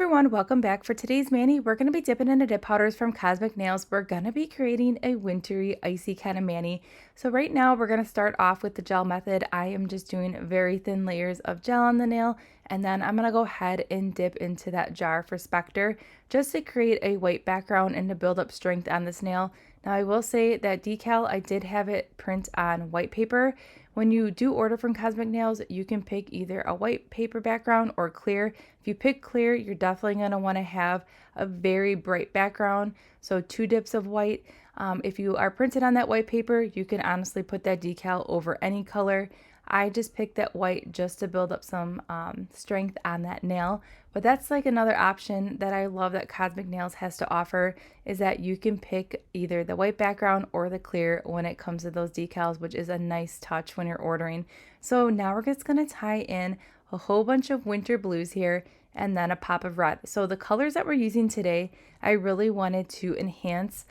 everyone, welcome back. For today's mani, we're going to be dipping into dip powders from Kozmik Nails. We're going to be creating a wintry, icy kind of mani. So right now we're going to start off with the gel method. I am just doing very thin layers of gel on the nail, and then I'm going to go ahead and dip into that jar for Spectre just to create a white background and to build up strength on this nail. Now I will say that decal, I did have it print on white paper. When you do order from Kozmik Nails, you can pick either a white paper background or clear. If you pick clear, you're definitely going to want to have a very bright background, so 2 dips of white. If you are printed on that white paper, you can honestly put that decal over any color. I just picked that white just to build up some strength on that nail. But that's like another option that I love that Kozmik Nails has to offer, is that you can pick either the white background or the clear when it comes to those decals, which is a nice touch when you're ordering. So now we're just going to tie in a whole bunch of winter blues here and then a pop of red. So the colors that we're using today, I really wanted to enhance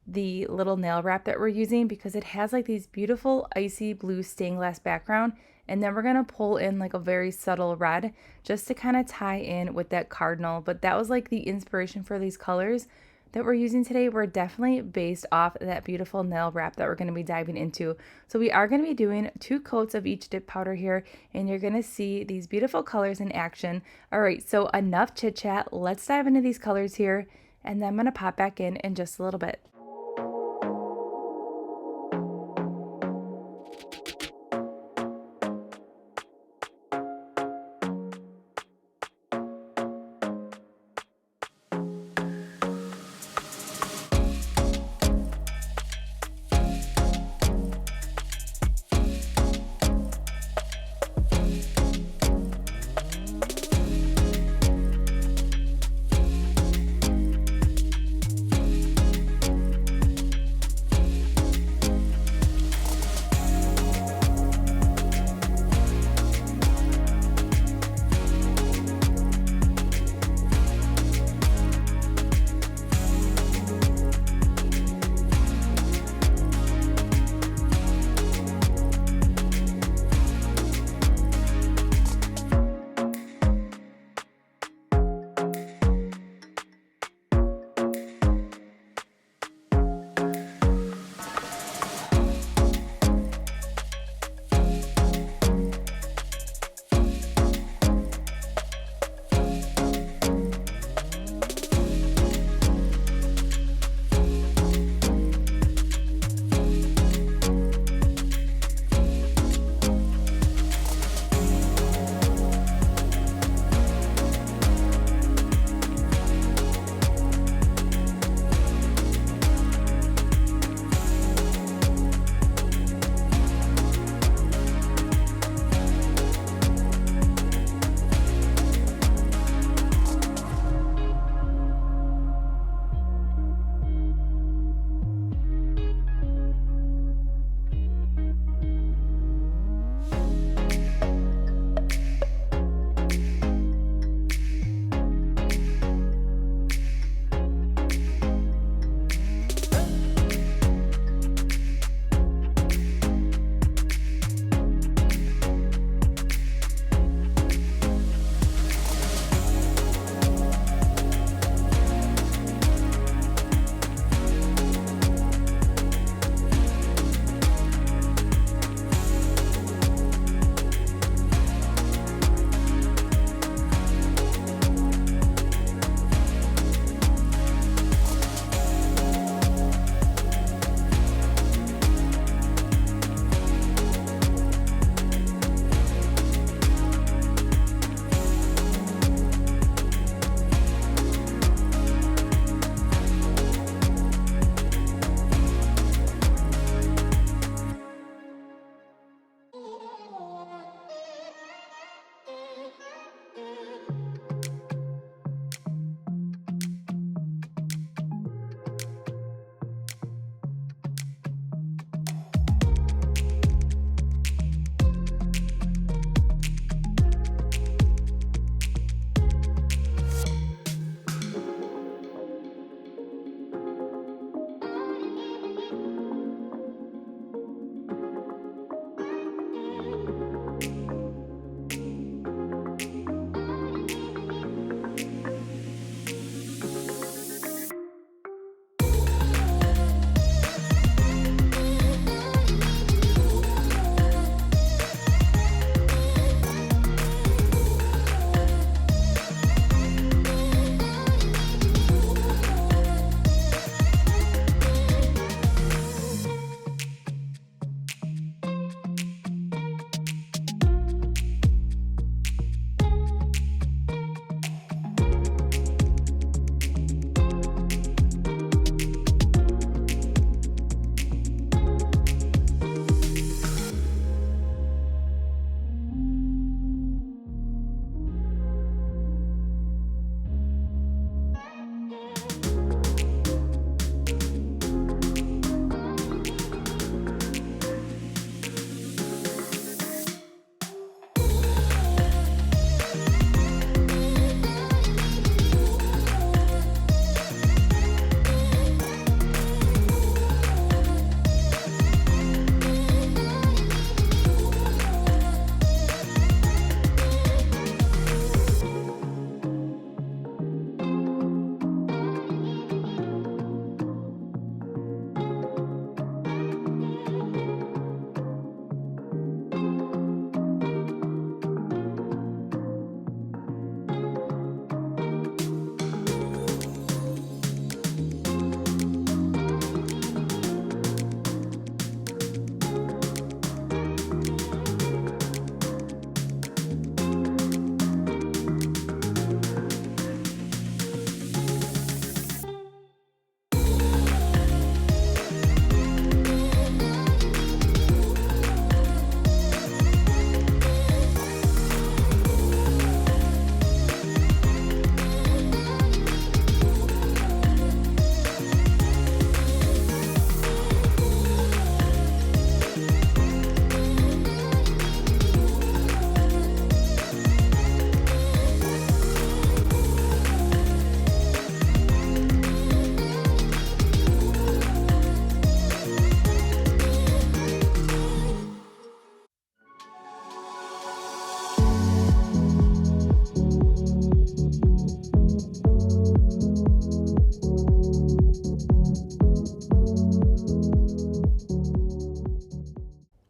the little nail wrap that we're using because it has like these beautiful icy blue stained glass background, and then we're going to pull in like a very subtle red just to kind of tie in with that cardinal. But that was like the inspiration for these colors that we're using today were definitely based off that beautiful nail wrap that we're going to be diving into. So we are going to be doing 2 coats of each dip powder here, and you're going to see these beautiful colors in action. All right, so enough chit chat, let's dive into these colors here, and then I'm going to pop back in just a little bit.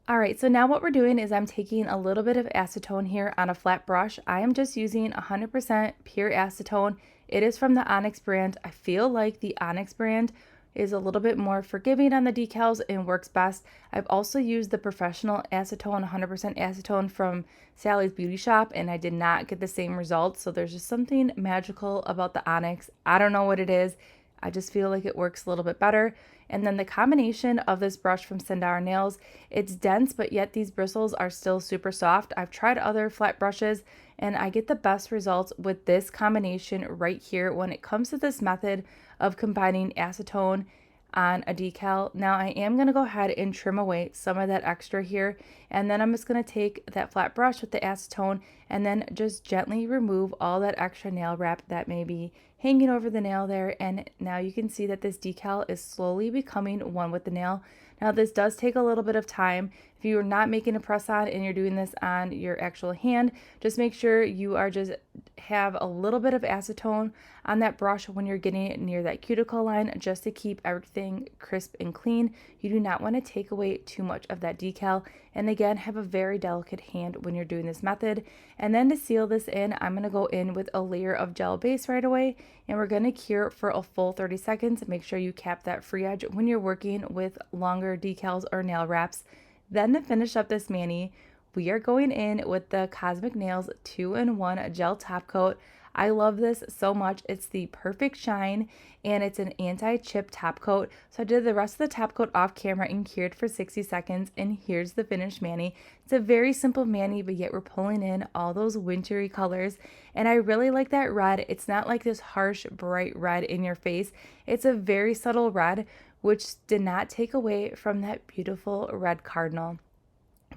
All right, so now what we're doing is I'm taking a little bit of acetone here on a flat brush. I am just using 100% pure acetone. It is from the Onyx brand. I feel like the Onyx brand is a little bit more forgiving on the decals and works best. I've also used the professional acetone, 100% acetone from Sally's Beauty Shop, and I did not get the same results. So there's just something magical about the Onyx. I don't know what it is. I just feel like it works a little bit better. And then the combination of this brush from Sundara Nails, it's dense, but yet these bristles are still super soft. I've tried other flat brushes and I get the best results with this combination right here when it comes to this method of combining acetone on a decal. Now I am going to go ahead and trim away some of that extra here, and then I'm just going to take that flat brush with the acetone and then just gently remove all that extra nail wrap that may be hanging over the nail there. And now you can see that this decal is slowly becoming one with the nail. Now this does take a little bit of time. If you are not making a press on and you're doing this on your actual hand, just make sure you are just have a little bit of acetone on that brush when you're getting it near that cuticle line, just to keep everything crisp and clean. You do not want to take away too much of that decal. And again, have a very delicate hand when you're doing this method. And then to seal this in, I'm going to go in with a layer of gel base right away, and we're going to cure for a full 30 seconds. Make sure you cap that free edge when you're working with longer decals or nail wraps. Then to finish up this mani, we are going in with the Cosmic Nails 2-in-1 Gel Top Coat. I love this so much. It's the perfect shine and it's an anti-chip top coat. So I did the rest of the top coat off camera and cured for 60 seconds, and here's the finished mani. It's a very simple mani, but yet we're pulling in all those wintry colors, and I really like that red. It's not like this harsh bright red in your face. It's a very subtle red, which did not take away from that beautiful red cardinal.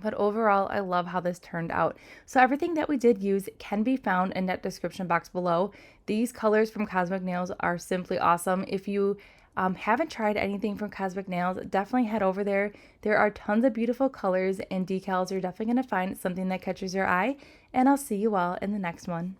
But overall, I love how this turned out. So everything that we did use can be found in that description box below. These colors from Cosmic Nails are simply awesome. If you haven't tried anything from Cosmic Nails, definitely head over there. There are tons of beautiful colors and decals. You're definitely going to find something that catches your eye. And I'll see you all in the next one.